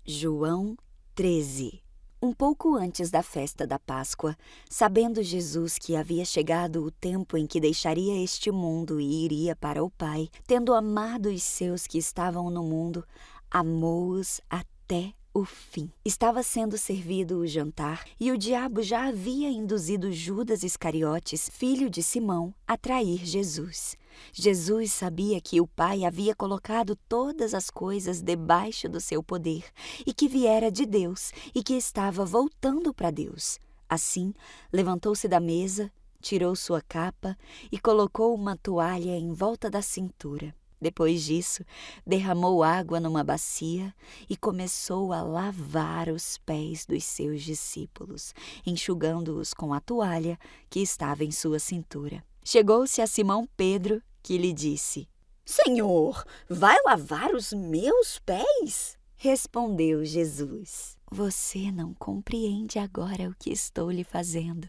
João 13. Um pouco antes da festa da Páscoa, sabendo Jesus que havia chegado o tempo em que deixaria este mundo e iria para o Pai, tendo amado os seus que estavam no mundo, amou-os até o fim. Estava sendo servido o jantar e o diabo já havia induzido Judas Iscariotes, filho de Simão, a trair Jesus. Jesus sabia que o Pai havia colocado todas as coisas debaixo do seu poder e que viera de Deus e que estava voltando para Deus. Assim, levantou-se da mesa, tirou sua capa e colocou uma toalha em volta da cintura. Depois disso, derramou água numa bacia e começou a lavar os pés dos seus discípulos, enxugando-os com a toalha que estava em sua cintura. Chegou-se a Simão Pedro, que lhe disse: Senhor, vai lavar os meus pés? Respondeu Jesus: Você não compreende agora o que estou lhe fazendo.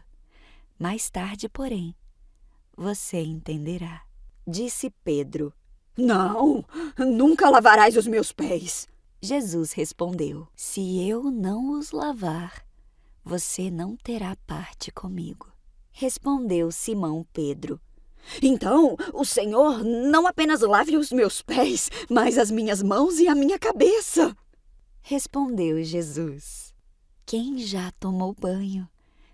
Mais tarde, porém, você entenderá. Disse Pedro: Não, nunca lavarás os meus pés. Jesus respondeu: Se eu não os lavar, você não terá parte comigo. Respondeu Simão Pedro: Então, o Senhor não apenas lave os meus pés, mas as minhas mãos e a minha cabeça. Respondeu Jesus: Quem já tomou banho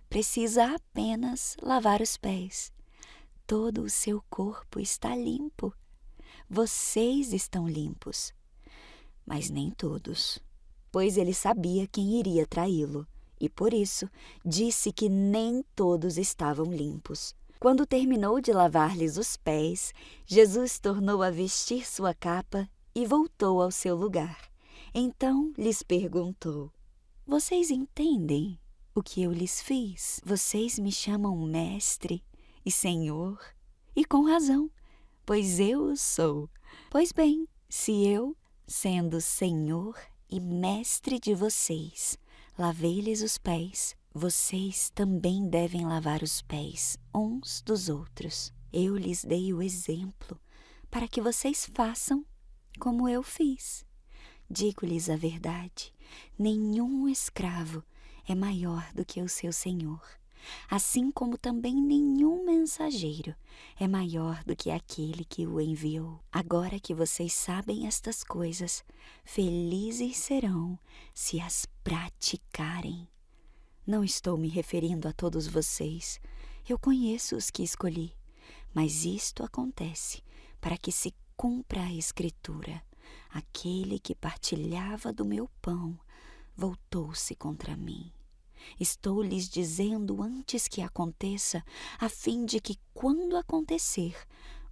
precisa apenas lavar os pés. Todo o seu corpo está limpo. Vocês estão limpos, mas nem todos, pois ele sabia quem iria traí-lo, e por isso disse que nem todos estavam limpos. Quando terminou de lavar-lhes os pés, Jesus tornou a vestir sua capa e voltou ao seu lugar. Então lhes perguntou: Vocês entendem o que eu lhes fiz? Vocês me chamam Mestre e Senhor, e com razão, pois eu o sou. Pois bem, se eu, sendo Senhor e Mestre de vocês, lavei-lhes os pés, vocês também devem lavar os pés uns dos outros. Eu lhes dei o exemplo para que vocês façam como eu fiz. Digo-lhes a verdade, nenhum escravo é maior do que o seu senhor, assim como também nenhum mensageiro é maior do que aquele que o enviou. Agora que vocês sabem estas coisas, felizes serão se as praticarem. Não estou me referindo a todos vocês, eu conheço os que escolhi, mas isto acontece para que se cumpra a Escritura. Aquele que partilhava do meu pão voltou-se contra mim. Estou lhes dizendo antes que aconteça, a fim de que, quando acontecer,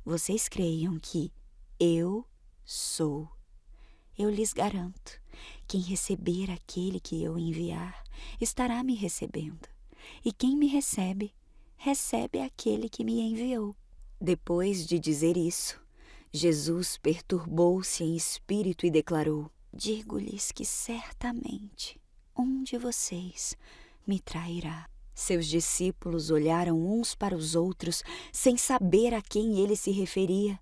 vocês creiam que eu sou. Eu lhes garanto, quem receber aquele que eu enviar, estará me recebendo. E quem me recebe, recebe aquele que me enviou. Depois de dizer isso, Jesus perturbou-se em espírito e declarou: Digo-lhes que certamente um de vocês me trairá. Seus discípulos olharam uns para os outros, sem saber a quem ele se referia.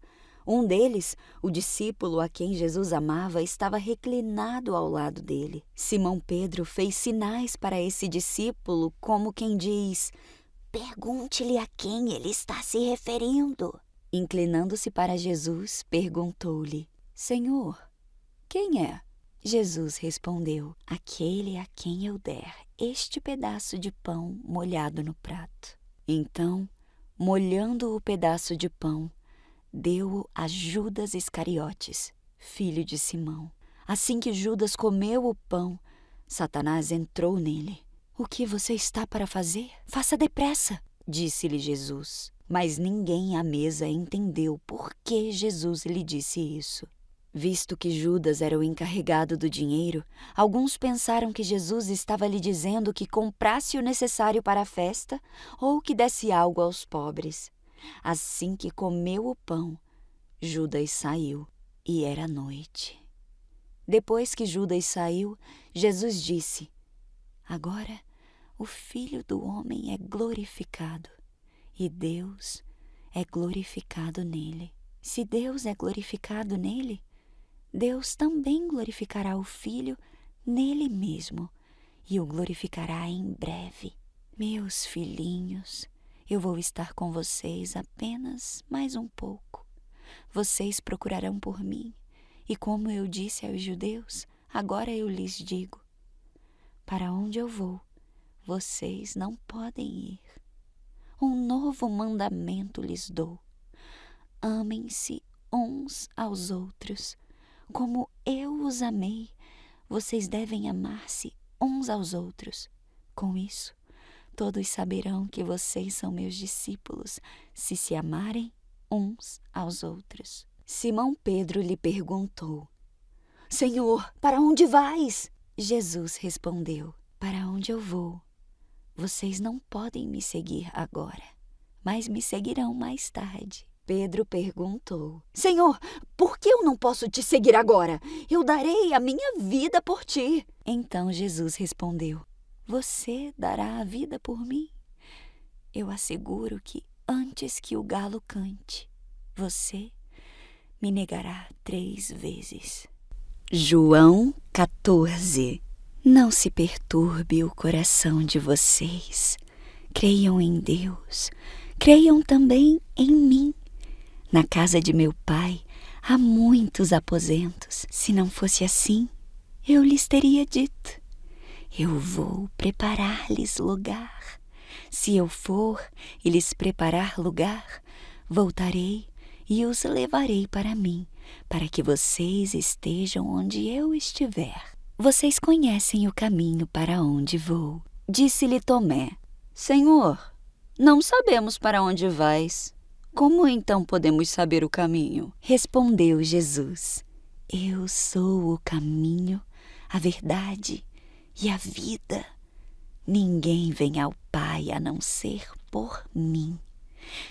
Um deles, o discípulo a quem Jesus amava, estava reclinado ao lado dele. Simão Pedro fez sinais para esse discípulo, como quem diz: Pergunte-lhe a quem ele está se referindo. Inclinando-se para Jesus, perguntou-lhe: Senhor, quem é? Jesus respondeu: Aquele a quem eu der este pedaço de pão molhado no prato. Então, molhando o pedaço de pão, deu-o a Judas Iscariotes, filho de Simão. Assim que Judas comeu o pão, Satanás entrou nele. O que você está para fazer? Faça depressa, disse-lhe Jesus. Mas ninguém à mesa entendeu por que Jesus lhe disse isso. Visto que Judas era o encarregado do dinheiro, alguns pensaram que Jesus estava lhe dizendo que comprasse o necessário para a festa ou que desse algo aos pobres. Assim que comeu o pão, Judas saiu, e era noite. Depois que Judas saiu, Jesus disse: Agora o Filho do Homem é glorificado, e Deus é glorificado nele. Se Deus é glorificado nele, Deus também glorificará o Filho nele mesmo e o glorificará em breve. Meus filhinhos, eu vou estar com vocês apenas mais um pouco. Vocês procurarão por mim, e como eu disse aos judeus, agora eu lhes digo: para onde eu vou, vocês não podem ir. Um novo mandamento lhes dou: amem-se uns aos outros. Como eu os amei, vocês devem amar-se uns aos outros. Com isso, todos saberão que vocês são meus discípulos, se amarem uns aos outros. Simão Pedro lhe perguntou: Senhor, para onde vais? Jesus respondeu: para onde eu vou, vocês não podem me seguir agora, mas me seguirão mais tarde. Pedro perguntou: Senhor, por que eu não posso te seguir agora? Eu darei a minha vida por ti. Então Jesus respondeu: você dará a vida por mim? Eu asseguro que antes que o galo cante, você me negará 3 vezes. João 14. Não se perturbe o coração de vocês. Creiam em Deus, creiam também em mim. Na casa de meu pai há muitos aposentos. Se não fosse assim, eu lhes teria dito: eu vou preparar-lhes lugar. Se eu for e lhes preparar lugar, voltarei e os levarei para mim, para que vocês estejam onde eu estiver. Vocês conhecem o caminho para onde vou. Disse-lhe Tomé: Senhor, não sabemos para onde vais. Como então podemos saber o caminho? Respondeu Jesus: eu sou o caminho, a verdade e a vida. Ninguém vem ao Pai a não ser por mim.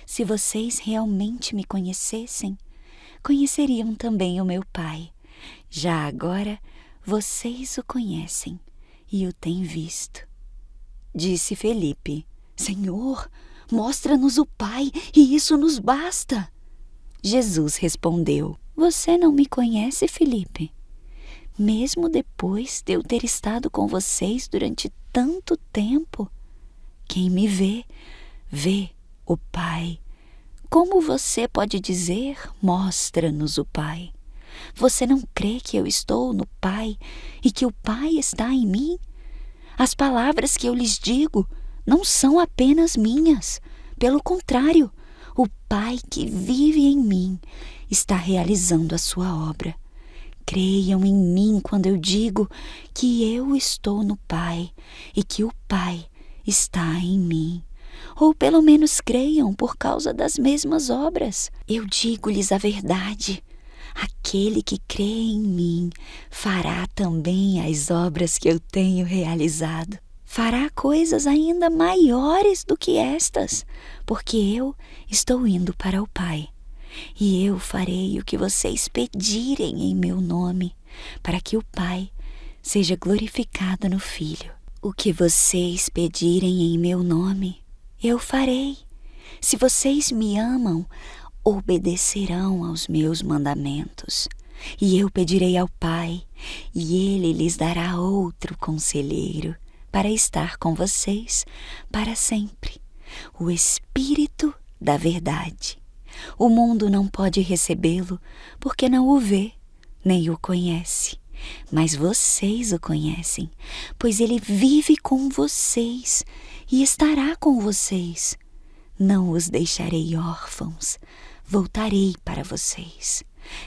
Se vocês realmente me conhecessem, conheceriam também o meu Pai. Já agora, vocês o conhecem e o têm visto. Disse Felipe: Senhor, mostra-nos o Pai, e isso nos basta. Jesus respondeu: você não me conhece, Felipe? Mesmo depois de eu ter estado com vocês durante tanto tempo, quem me vê, vê o Pai. Como você pode dizer: mostra-nos o Pai? Você não crê que eu estou no Pai e que o Pai está em mim? As palavras que eu lhes digo não são apenas minhas. Pelo contrário, o Pai que vive em mim está realizando a sua obra. Creiam em mim quando eu digo que eu estou no Pai e que o Pai está em mim. Ou pelo menos creiam por causa das mesmas obras. Eu digo-lhes a verdade: aquele que crê em mim fará também as obras que eu tenho realizado. Fará coisas ainda maiores do que estas, porque eu estou indo para o Pai. E eu farei o que vocês pedirem em meu nome, para que o Pai seja glorificado no Filho. O que vocês pedirem em meu nome, eu farei. Se vocês me amam, obedecerão aos meus mandamentos. E eu pedirei ao Pai, e Ele lhes dará outro conselheiro, para estar com vocês para sempre, o Espírito da verdade. O mundo não pode recebê-lo, porque não o vê, nem o conhece. Mas vocês o conhecem, pois ele vive com vocês e estará com vocês. Não os deixarei órfãos, voltarei para vocês.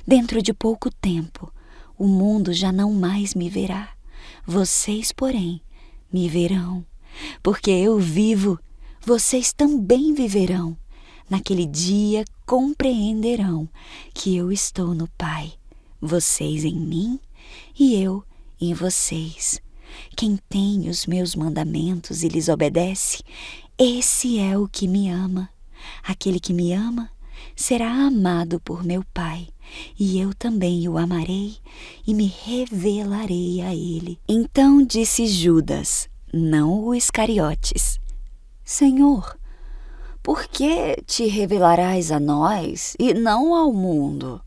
Dentro de pouco tempo, o mundo já não mais me verá. Vocês, porém, me verão. Porque eu vivo, vocês também viverão. Naquele dia compreenderão que eu estou no Pai, vocês em mim e eu em vocês. Quem tem os meus mandamentos e lhes obedece, esse é o que me ama. Aquele que me ama será amado por meu Pai, e eu também o amarei e me revelarei a ele. Então disse Judas, não o Iscariotes: Senhor, por que te revelarás a nós e não ao mundo?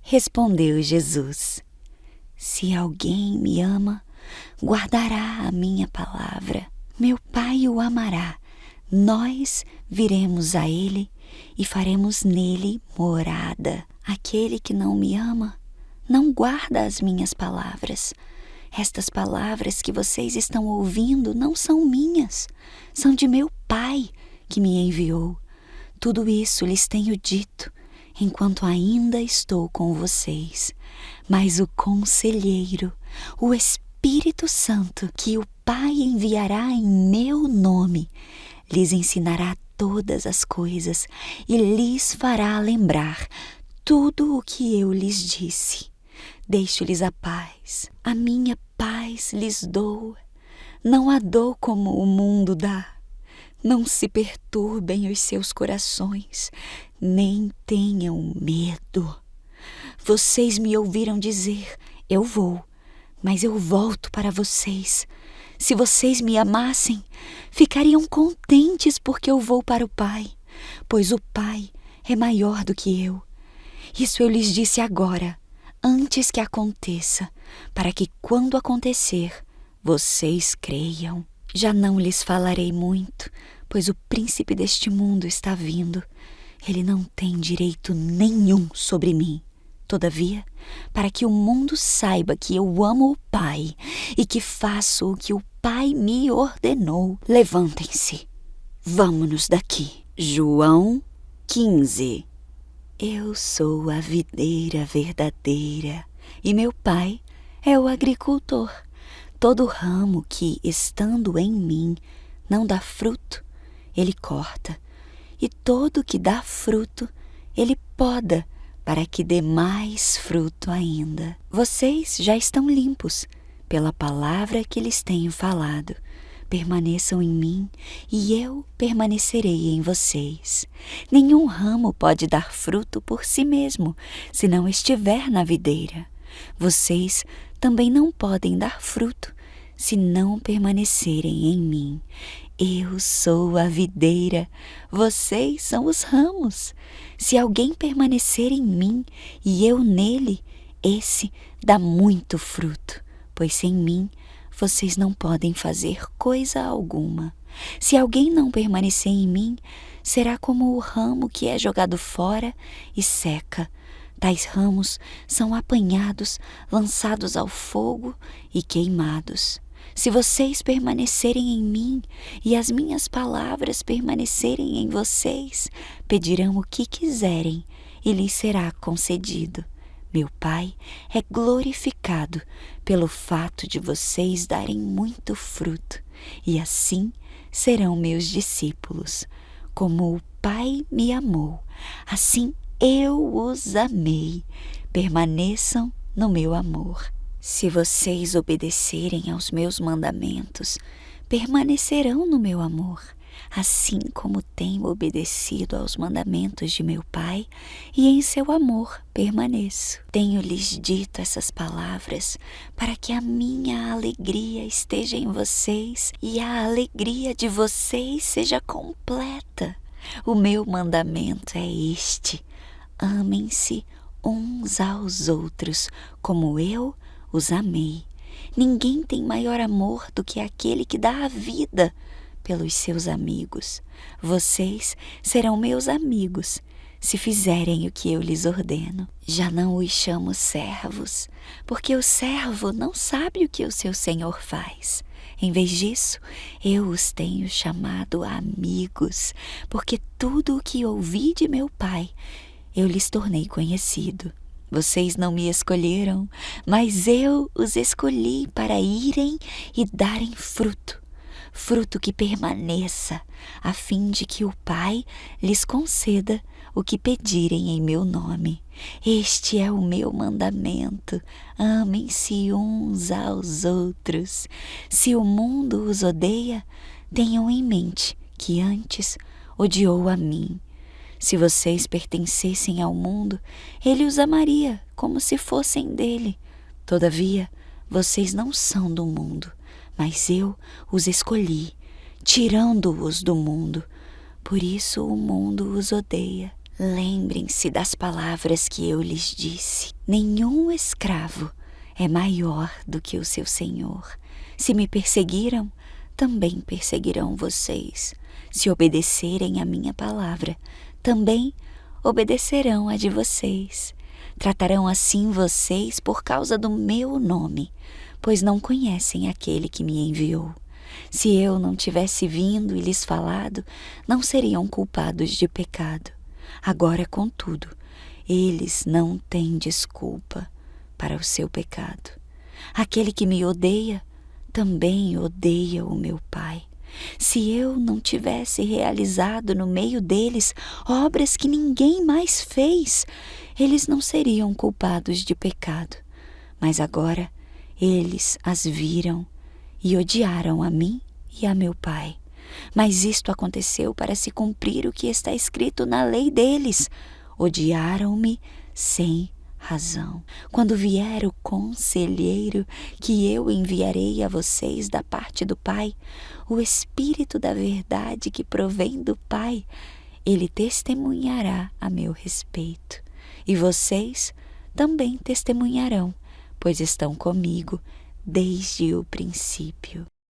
Respondeu Jesus: se alguém me ama, guardará a minha palavra. Meu Pai o amará. Nós viremos a ele e faremos nele morada. Aquele que não me ama não guarda as minhas palavras. Estas palavras que vocês estão ouvindo não são minhas, são de meu Pai que me enviou. Tudo isso lhes tenho dito enquanto ainda estou com vocês. Mas o Conselheiro, o Espírito Santo, que o Pai enviará em meu nome, lhes ensinará todas as coisas e lhes fará lembrar tudo o que eu lhes disse. Deixo-lhes a paz, a minha paz lhes dou. Não a dou como o mundo dá. Não se perturbem os seus corações, nem tenham medo. Vocês me ouviram dizer, eu vou, mas eu volto para vocês. Se vocês me amassem, ficariam contentes porque eu vou para o Pai, pois o Pai é maior do que eu. Isso eu lhes disse agora, antes que aconteça, para que quando acontecer, vocês creiam. Já não lhes falarei muito, pois o príncipe deste mundo está vindo. Ele não tem direito nenhum sobre mim. Todavia, para que o mundo saiba que eu amo o Pai e que faço o que o Pai me ordenou, levantem-se, vamo-nos daqui. João 15. Eu sou a videira verdadeira e meu Pai é o agricultor. Todo ramo que, estando em mim, não dá fruto, ele corta, e todo que dá fruto, ele poda, para que dê mais fruto ainda. Vocês já estão limpos pela palavra que lhes tenho falado. Permaneçam em mim e eu permanecerei em vocês. Nenhum ramo pode dar fruto por si mesmo, se não estiver na videira. Vocês também não podem dar fruto, se não permanecerem em mim. Eu sou a videira, vocês são os ramos. Se alguém permanecer em mim e eu nele, esse dá muito fruto, pois sem mim vocês não podem fazer coisa alguma. Se alguém não permanecer em mim, será como o ramo que é jogado fora e seca. Tais ramos são apanhados, lançados ao fogo e queimados. Se vocês permanecerem em mim e as minhas palavras permanecerem em vocês, pedirão o que quiserem e lhes será concedido. Meu Pai é glorificado pelo fato de vocês darem muito fruto, e assim serão meus discípulos. Como o Pai me amou, assim eu os amei. Permaneçam no meu amor. Se vocês obedecerem aos meus mandamentos, permanecerão no meu amor, assim como tenho obedecido aos mandamentos de meu Pai, e em seu amor permaneço. Tenho-lhes dito essas palavras para que a minha alegria esteja em vocês e a alegria de vocês seja completa. O meu mandamento é este: amem-se uns aos outros, como eu os amei. Ninguém tem maior amor do que aquele que dá a vida pelos seus amigos. Vocês serão meus amigos se fizerem o que eu lhes ordeno. Já não os chamo servos, porque o servo não sabe o que o seu senhor faz. Em vez disso, eu os tenho chamado amigos, porque tudo o que ouvi de meu Pai eu lhes tornei conhecido. Vocês não me escolheram, mas eu os escolhi para irem e darem fruto, fruto que permaneça, a fim de que o Pai lhes conceda o que pedirem em meu nome. Este é o meu mandamento: amem-se uns aos outros. Se o mundo os odeia, tenham em mente que antes odiou a mim. Se vocês pertencessem ao mundo, ele os amaria como se fossem dele. Todavia, vocês não são do mundo, mas eu os escolhi, tirando-os do mundo. Por isso o mundo os odeia. Lembrem-se das palavras que eu lhes disse. Nenhum escravo é maior do que o seu Senhor. Se me perseguiram, também perseguirão vocês. Se obedecerem a minha palavra, também obedecerão a de vocês. Tratarão assim vocês por causa do meu nome, pois não conhecem aquele que me enviou. Se eu não tivesse vindo e lhes falado, não seriam culpados de pecado. Agora, contudo, eles não têm desculpa para o seu pecado. Aquele que me odeia, também odeia o meu Pai. Se eu não tivesse realizado no meio deles obras que ninguém mais fez, eles não seriam culpados de pecado. Mas agora eles as viram e odiaram a mim e a meu Pai. Mas isto aconteceu para se cumprir o que está escrito na lei deles. Odiaram-me sem razão. Quando vier o conselheiro que eu enviarei a vocês da parte do Pai, o Espírito da verdade que provém do Pai, ele testemunhará a meu respeito. E vocês também testemunharão, pois estão comigo desde o princípio.